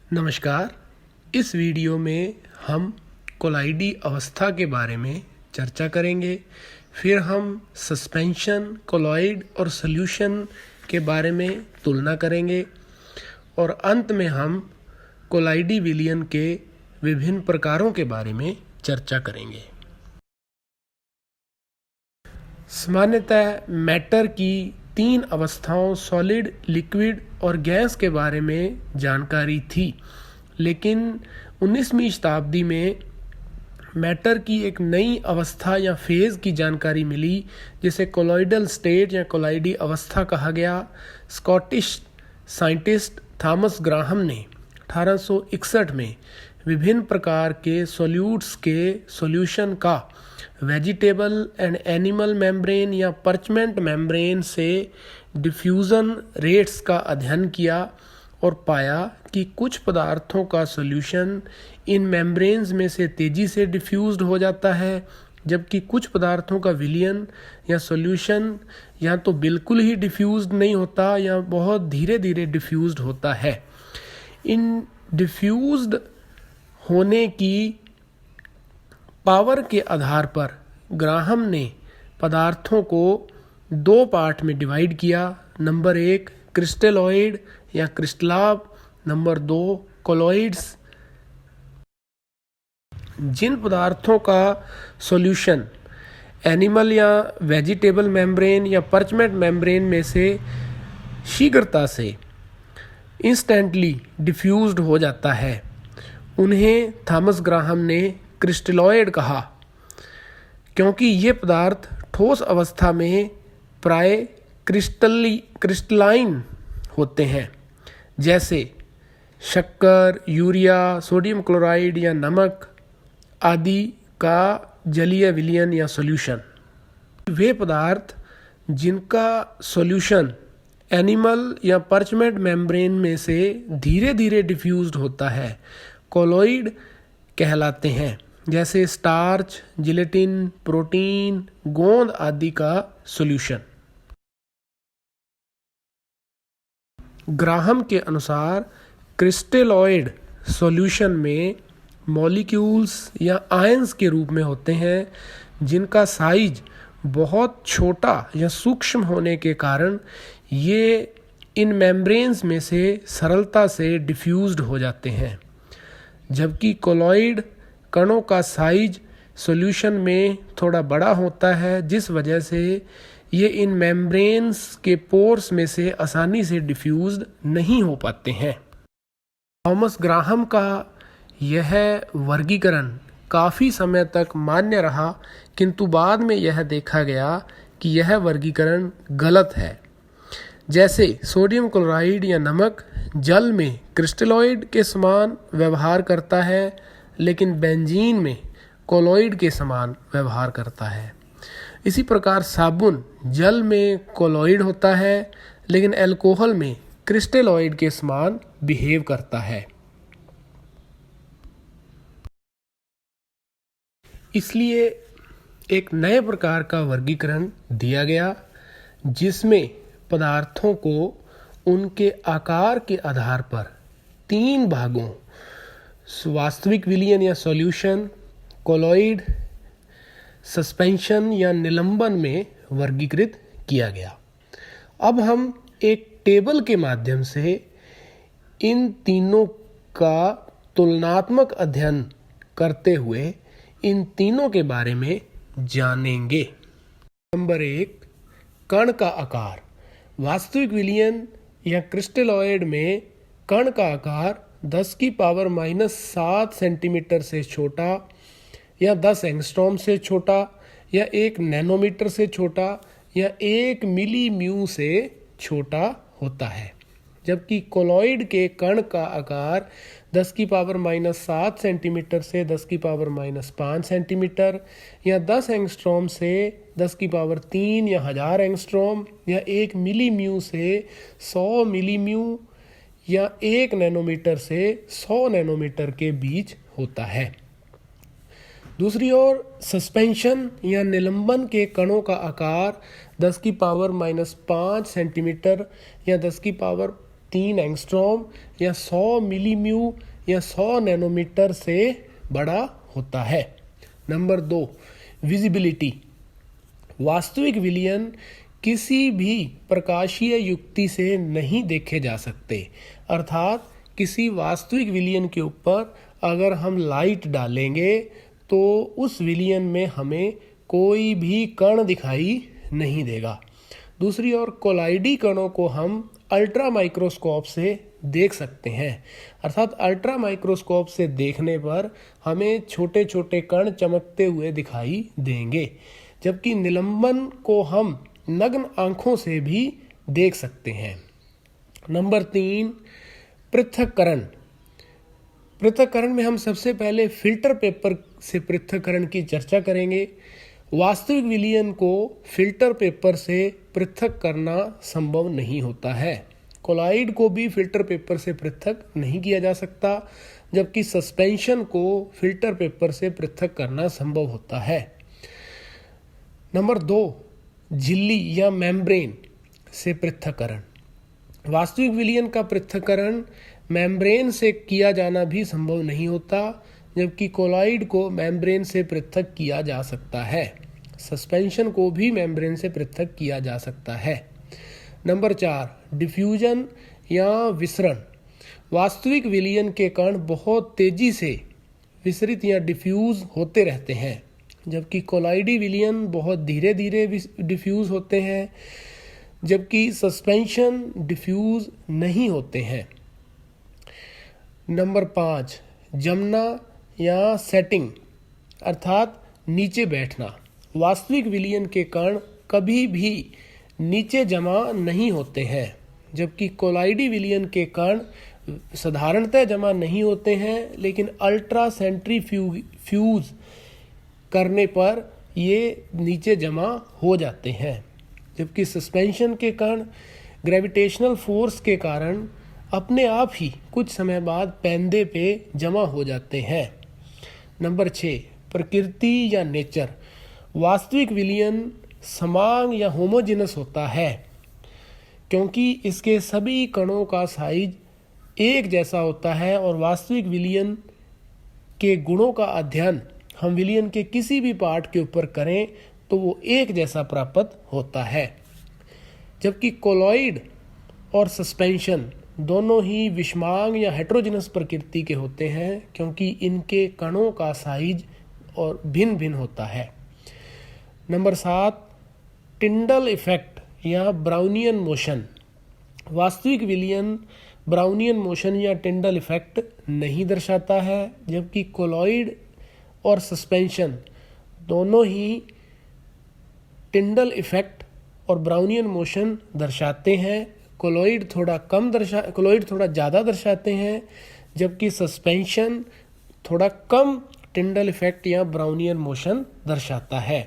नमस्कार। इस वीडियो में हम कोलाइडी अवस्था के बारे में चर्चा करेंगे। फिर हम सस्पेंशन, कोलॉइड और सॉल्यूशन के बारे में तुलना करेंगे और अंत में हम कोलाइडी विलयन के विभिन्न प्रकारों के बारे में चर्चा करेंगे। सामान्यतः मैटर की 3 अवस्थाओं सॉलिड, लिक्विड और गैस के बारे में जानकारी थी, लेकिन 19वीं शताब्दी में मैटर की एक नई अवस्था या फेज की जानकारी मिली, जिसे कोलॉइडल स्टेट या कोलाइडी अवस्था कहा गया। स्कॉटिश साइंटिस्ट थॉमस ग्राहम ने 1861 में विभिन्न प्रकार के सॉल्यूट्स के सॉल्यूशन का वेजिटेबल एंड एनिमल मेम्ब्रेन या परचमेंट मेम्ब्रेन से डिफ्यूज़न रेट्स का अध्ययन किया और पाया कि कुछ पदार्थों का सॉल्यूशन इन मेम्ब्रेन्स में से तेज़ी से डिफ्यूज्ड हो जाता है, जबकि कुछ पदार्थों का विलयन या सॉल्यूशन या तो बिल्कुल ही डिफ्यूज्ड नहीं होता या बहुत धीरे धीरे डिफ्यूज्ड होता है। इन डिफ्यूज्ड होने की पावर के आधार पर ग्राहम ने पदार्थों को 2 पार्ट में डिवाइड किया। नंबर 1 क्रिस्टलॉइड या क्रिस्टलाब, नंबर 2 कोलॉइड्स। जिन पदार्थों का सॉल्यूशन एनिमल या वेजिटेबल मेम्ब्रेन या परचमेंट मेम्ब्रेन में से शीघ्रता से इंस्टेंटली डिफ्यूज्ड हो जाता है, उन्हें थॉमस ग्राहम ने क्रिस्टलॉइड कहा, क्योंकि ये पदार्थ ठोस अवस्था में प्राय क्रिस्टलाइन होते हैं, जैसे शक्कर, यूरिया, सोडियम क्लोराइड या नमक आदि का जलीय विलयन या सॉल्यूशन। वे पदार्थ जिनका सॉल्यूशन एनिमल या परचमेंट मेम्ब्रेन में से धीरे धीरे डिफ्यूज्ड होता है, कोलॉइड कहलाते हैं, जैसे स्टार्च, जिलेटिन, प्रोटीन, गोंद आदि का सॉल्यूशन। ग्राहम के अनुसार क्रिस्टलॉइड सॉल्यूशन में मॉलिक्यूल्स या आयंस के रूप में होते हैं, जिनका साइज बहुत छोटा या सूक्ष्म होने के कारण ये इन मेम्ब्रेन्स में से सरलता से डिफ्यूज्ड हो जाते हैं, जबकि कोलॉइड कणों का साइज सॉल्यूशन में थोड़ा बड़ा होता है, जिस वजह से ये इन मेम्ब्रेन्स के पोर्स में से आसानी से डिफ्यूज्ड नहीं हो पाते हैं। थॉमस ग्राहम का यह वर्गीकरण काफ़ी समय तक मान्य रहा, किंतु बाद में यह देखा गया कि यह वर्गीकरण गलत है। जैसे सोडियम क्लोराइड या नमक जल में क्रिस्टलॉइड के समान व्यवहार करता है, लेकिन बेंजीन में कोलॉइड के समान व्यवहार करता है। इसी प्रकार साबुन जल में कोलॉइड होता है, लेकिन अल्कोहल में क्रिस्टलॉइड के समान बिहेव करता है। इसलिए एक नए प्रकार का वर्गीकरण दिया गया, जिसमें पदार्थों को उनके आकार के आधार पर 3 भागों वास्तविक विलयन या सॉल्यूशन, कोलॉइड, सस्पेंशन या निलंबन में वर्गीकृत किया गया। अब हम एक टेबल के माध्यम से इन तीनों का तुलनात्मक अध्ययन करते हुए इन तीनों के बारे में जानेंगे। नंबर 1 कण का आकार। वास्तविक विलयन या क्रिस्टलॉइड में कण का आकार 10⁻⁷ सेंटीमीटर से छोटा या 10 एंगस्ट्रॉम से छोटा या 1 नैनोमीटर से छोटा या 1 मिलीम्यू से छोटा होता है, जबकि कोलॉइड के कण का आकार 10⁻⁷ सेंटीमीटर से 10⁻⁵ सेंटीमीटर या 10 एंगस्ट्रॉम से 10⁻³ या 1000 एंगस्ट्रॉम या 1 मिलीम्यू से 100 मिलीम्यू या 1 नैनोमीटर से 100 नैनोमीटर के बीच होता है। दूसरी ओर सस्पेंशन या निलंबन के कणों का आकार 10⁻⁵ सेंटीमीटर या 10⁻⁵ 3 एंगस्ट्रॉम या 100 मिलीम्यू या 100 नैनोमीटर से बड़ा होता है। Number 2, visibility. वास्तविक विलयन किसी भी प्रकाशीय युक्ति से नहीं देखे जा सकते, अर्थात किसी वास्तविक विलयन के ऊपर अगर हम लाइट डालेंगे तो उस विलयन में हमें कोई भी कण दिखाई नहीं देगा। दूसरी ओर कोलाइडी कणों को हम अल्ट्रा माइक्रोस्कोप से देख सकते हैं, अर्थात अल्ट्रा माइक्रोस्कोप से देखने पर हमें छोटे छोटे कण चमकते हुए दिखाई देंगे, जबकि निलंबन को हम नग्न आंखों से भी देख सकते हैं। नंबर 3, पृथक्करण। पृथक्करण में हम सबसे पहले फिल्टर पेपर से पृथक्करण की चर्चा करेंगे। वास्तविक विलयन को फिल्टर पेपर से पृथक करना संभव नहीं होता है। कोलाइड को भी फिल्टर पेपर से पृथक नहीं किया जा सकता, जबकि सस्पेंशन को फिल्टर पेपर से पृथक करना संभव होता है। नंबर 2, झिल्ली या मेम्ब्रेन से पृथक्करण। वास्तविक विलयन का पृथक्करण मेम्ब्रेन से किया जाना भी संभव नहीं होता, जबकि कोलाइड को मेम्ब्रेन से पृथक किया जा सकता है। सस्पेंशन को भी मेम्ब्रेन से पृथक किया जा सकता है। नंबर 4, डिफ्यूजन या विसरण। वास्तविक विलयन के कण बहुत तेजी से विसरित या डिफ्यूज होते रहते हैं, जबकि कोलाइडी विलयन बहुत धीरे धीरे डिफ्यूज होते हैं, जबकि सस्पेंशन डिफ्यूज नहीं होते हैं। नंबर 5, जमना या सेटिंग, अर्थात नीचे बैठना। वास्तविक विलयन के कण कभी भी नीचे जमा नहीं होते हैं, जबकि कोलाइडी विलयन के कण साधारणतः जमा नहीं होते हैं, लेकिन अल्ट्रा सेंट्रीफ्यूज करने पर ये नीचे जमा हो जाते हैं, जबकि सस्पेंशन के कण ग्रेविटेशनल फोर्स के कारण अपने आप ही कुछ समय बाद पैंदे पे जमा हो जाते हैं। नंबर 6, प्रकृति या नेचर। वास्तविक विलयन समान या होमोजेनस होता है, क्योंकि इसके सभी कणों का साइज एक जैसा होता है, और वास्तविक विलयन के गुणों का अध्ययन हम विलयन के किसी भी पार्ट के ऊपर करें तो वो एक जैसा प्राप्त होता है। जबकि कोलॉइड और सस्पेंशन दोनों ही विषमांग या हेट्रोजेनस प्रकृति के होते हैं, क्योंकि इनके कणों का साइज और भिन्न भिन्न होता है। नंबर 7, टिंडल इफेक्ट या ब्राउनियन मोशन। वास्तविक विलयन ब्राउनियन मोशन या टिंडल इफेक्ट नहीं दर्शाता है, जबकि कोलॉइड और सस्पेंशन दोनों ही टिंडल इफेक्ट और ब्राउनियन मोशन दर्शाते हैं। कोलॉइड थोड़ा ज़्यादा दर्शाते हैं, जबकि सस्पेंशन थोड़ा कम टिंडल इफेक्ट या ब्राउनियन मोशन दर्शाता है।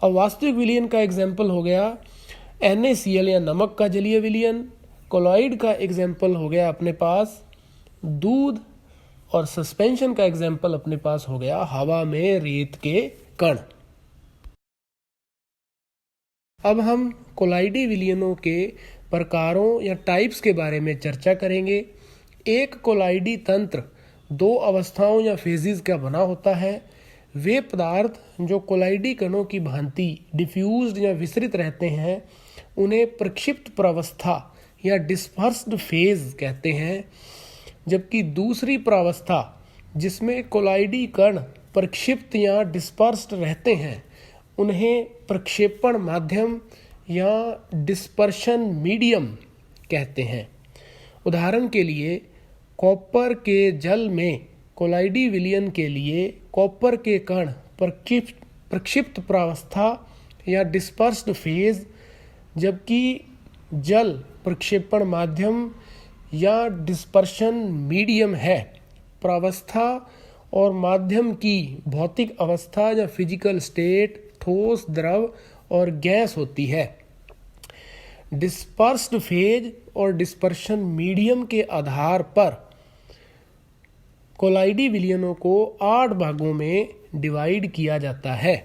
अब वास्तविक विलयन का एग्जाम्पल हो गया NaCl या नमक का जलीय विलयन। कोलॉइड का एग्जाम्पल हो गया अपने पास दूध, और सस्पेंशन का एग्जाम्पल अपने पास हो गया हवा में रेत के कण। अब हम कोलाइडी विलयनों के प्रकारों या टाइप्स के बारे में चर्चा करेंगे। एक कोलाइडी तंत्र 2 अवस्थाओं या फेजेस का बना होता है। वे पदार्थ जो कोलाइडी कणों की भांति डिफ्यूज्ड या विसरित रहते हैं, उन्हें प्रक्षिप्त प्रावस्था या डिस्पर्स्ड फेज कहते हैं, जबकि दूसरी प्रावस्था जिसमें कोलाइडी कण प्रक्षिप्त या डिस्पर्स्ड रहते हैं, उन्हें प्रक्षेपण माध्यम या डिस्पर्शन मीडियम कहते हैं। उदाहरण के लिए कॉपर के जल में कोलाइडी विलयन के लिए कॉपर के कण प्रक्षिप्त प्रावस्था या डिस्पर्स्ड फेज, जबकि जल प्रक्षेपण माध्यम या डिस्पर्शन मीडियम है। प्रावस्था और माध्यम की भौतिक अवस्था या फिजिकल स्टेट ठोस, द्रव और गैस होती है। डिस्पर्स्ड फेज और डिस्पर्शन मीडियम के आधार पर कोलाइडी विलयनों को 8 भागों में डिवाइड किया जाता है,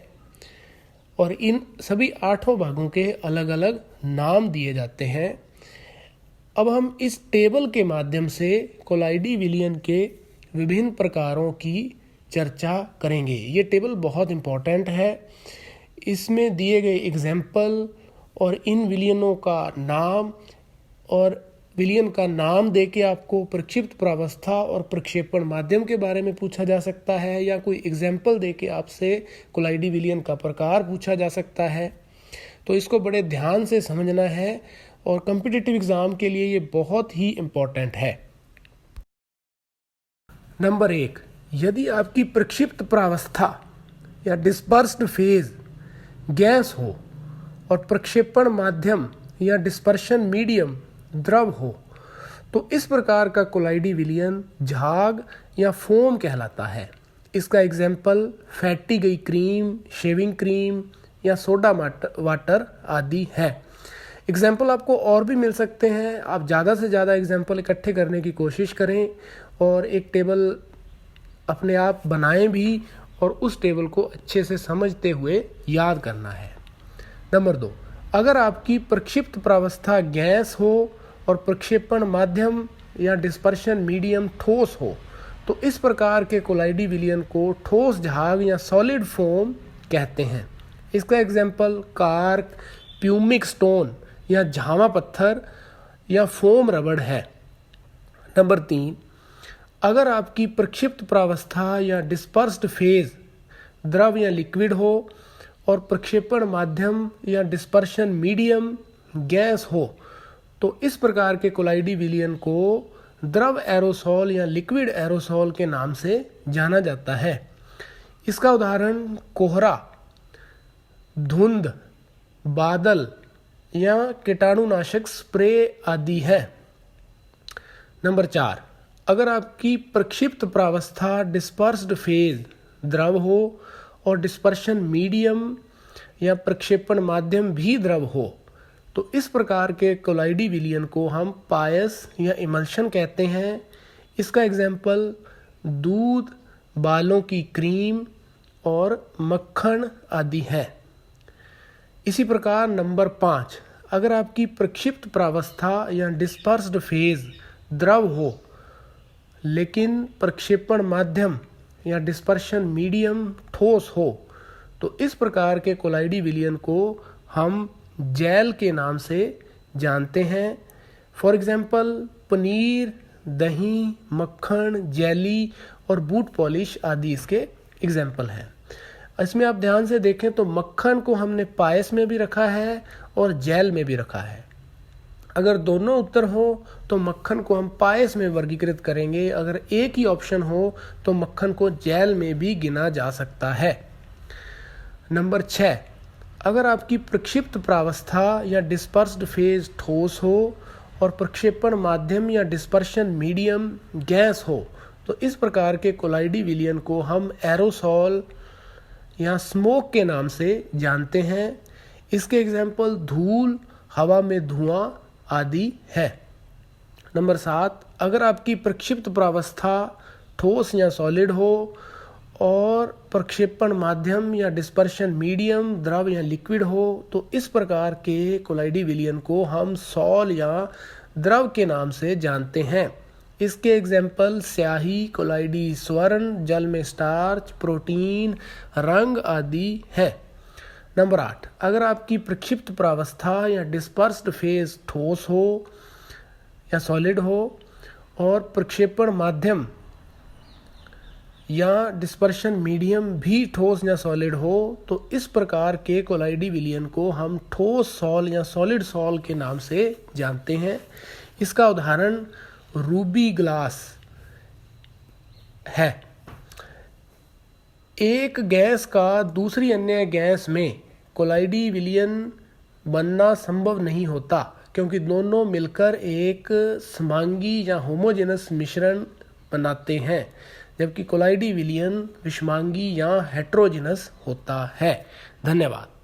और इन सभी 8 भागों के अलग अलग नाम दिए जाते हैं। अब हम इस टेबल के माध्यम से कोलाइडी विलयन के विभिन्न प्रकारों की चर्चा करेंगे। ये टेबल बहुत इम्पोर्टेंट है। इसमें दिए गए एग्जाम्पल और इन विलयनों का नाम और विलयन का नाम देके आपको प्रक्षिप्त प्रावस्था और प्रक्षेपण माध्यम के बारे में पूछा जा सकता है, या कोई एग्जाम्पल देके आपसे कोलाइडी विलयन का प्रकार पूछा जा सकता है। तो इसको बड़े ध्यान से समझना है और कॉम्पिटिटिव एग्जाम के लिए ये बहुत ही इम्पोर्टेंट है। नंबर 1, यदि आपकी प्रक्षिप्त प्रावस्था या डिस्पर्स्ड फेज गैस हो और प्रक्षेपण माध्यम या डिस्पर्शन मीडियम द्रव हो, तो इस प्रकार का कोलाइडी विलयन झाग या फोम कहलाता है। इसका एग्जाम्पल फैटी गई क्रीम, शेविंग क्रीम या सोडा वाटर आदि है। एग्जाम्पल आपको और भी मिल सकते हैं। आप ज़्यादा से ज़्यादा एग्जाम्पल इकट्ठे करने की कोशिश करें और एक टेबल अपने आप बनाएं भी, और उस टेबल को अच्छे से समझते हुए याद करना है। नंबर 2, अगर आपकी प्रक्षिप्त प्रावस्था गैस हो और प्रक्षेपण माध्यम या डिस्पर्शन मीडियम ठोस हो, तो इस प्रकार के कोलाइडी विलयन को ठोस झाग या सॉलिड फोम कहते हैं। इसका एग्जाम्पल कार्क, प्यूमिक स्टोन या झामा पत्थर या फोम रबड़ है। नंबर 3, अगर आपकी प्रक्षिप्त प्रावस्था या डिस्पर्स्ड फेज द्रव या लिक्विड हो और प्रक्षेपण माध्यम या डिस्पर्शन मीडियम गैस हो, तो इस प्रकार के कोलाइडी विलयन को द्रव एरोसोल या लिक्विड एरोसोल के नाम से जाना जाता है। इसका उदाहरण कोहरा, धुंध, बादल या कीटाणुनाशक स्प्रे आदि है। नंबर 4, अगर आपकी प्रक्षिप्त प्रावस्था डिस्पर्स्ड फेज द्रव हो और डिस्पर्शन मीडियम या प्रक्षेपण माध्यम भी द्रव हो, तो इस प्रकार के कोलाइडी विलयन को हम पायस या इमल्शन कहते हैं। इसका एग्जाम्पल दूध, बालों की क्रीम और मक्खन आदि है। इसी प्रकार नंबर 5, अगर आपकी प्रक्षिप्त प्रावस्था या डिस्पर्स्ड फेज द्रव हो लेकिन प्रक्षेपण माध्यम या डिस्पर्शन मीडियम ठोस हो, तो इस प्रकार के कोलाइडी विलयन को हम जेल के नाम से जानते हैं। फॉर एग्जाम्पल पनीर, दही, मक्खन, जेली और बूट पॉलिश आदि इसके एग्जाम्पल हैं। इसमें आप ध्यान से देखें तो मक्खन को हमने पायस में भी रखा है और जेल में भी रखा है। अगर दोनों उत्तर हो तो मक्खन को हम पायस में वर्गीकृत करेंगे, अगर एक ही ऑप्शन हो तो मक्खन को जेल में भी गिना जा सकता है। नंबर 6, अगर आपकी प्रक्षिप्त प्रावस्था या डिस्पर्स्ड फेज ठोस हो और प्रक्षेपण माध्यम या डिस्पर्शन मीडियम गैस हो, तो इस प्रकार के कोलाइडी विलयन को हम एरोसोल या स्मोक के नाम से जानते हैं। इसके एग्जाम्पल धूल, हवा में धुआं आदि है। नंबर 7, अगर आपकी प्रक्षिप्त प्रावस्था ठोस या सॉलिड हो और प्रक्षेपण माध्यम या डिस्पर्शन मीडियम द्रव या लिक्विड हो, तो इस प्रकार के कोलाइडी विलयन को हम सॉल या द्रव के नाम से जानते हैं। इसके एग्जाम्पल स्याही, कोलाइडी स्वर्ण, जल में स्टार्च, प्रोटीन, रंग आदि है। नंबर 8, अगर आपकी प्रक्षिप्त प्रावस्था या डिस्पर्स्ड फेज ठोस हो या सॉलिड हो और प्रक्षेपण माध्यम या डिस्पर्शन मीडियम भी ठोस या सॉलिड हो, तो इस प्रकार के कोलाइडी विलयन को हम ठोस सॉल या सॉलिड सॉल के नाम से जानते हैं। इसका उदाहरण रूबी ग्लास है। एक गैस का दूसरी अन्य गैस में कोलाइडी विलयन बनना संभव नहीं होता, क्योंकि दोनों मिलकर एक समांगी या होमोजेनस मिश्रण बनाते हैं, जबकि कोलाइडी विलयन विषमांगी या हेट्रोजेनस होता है। धन्यवाद।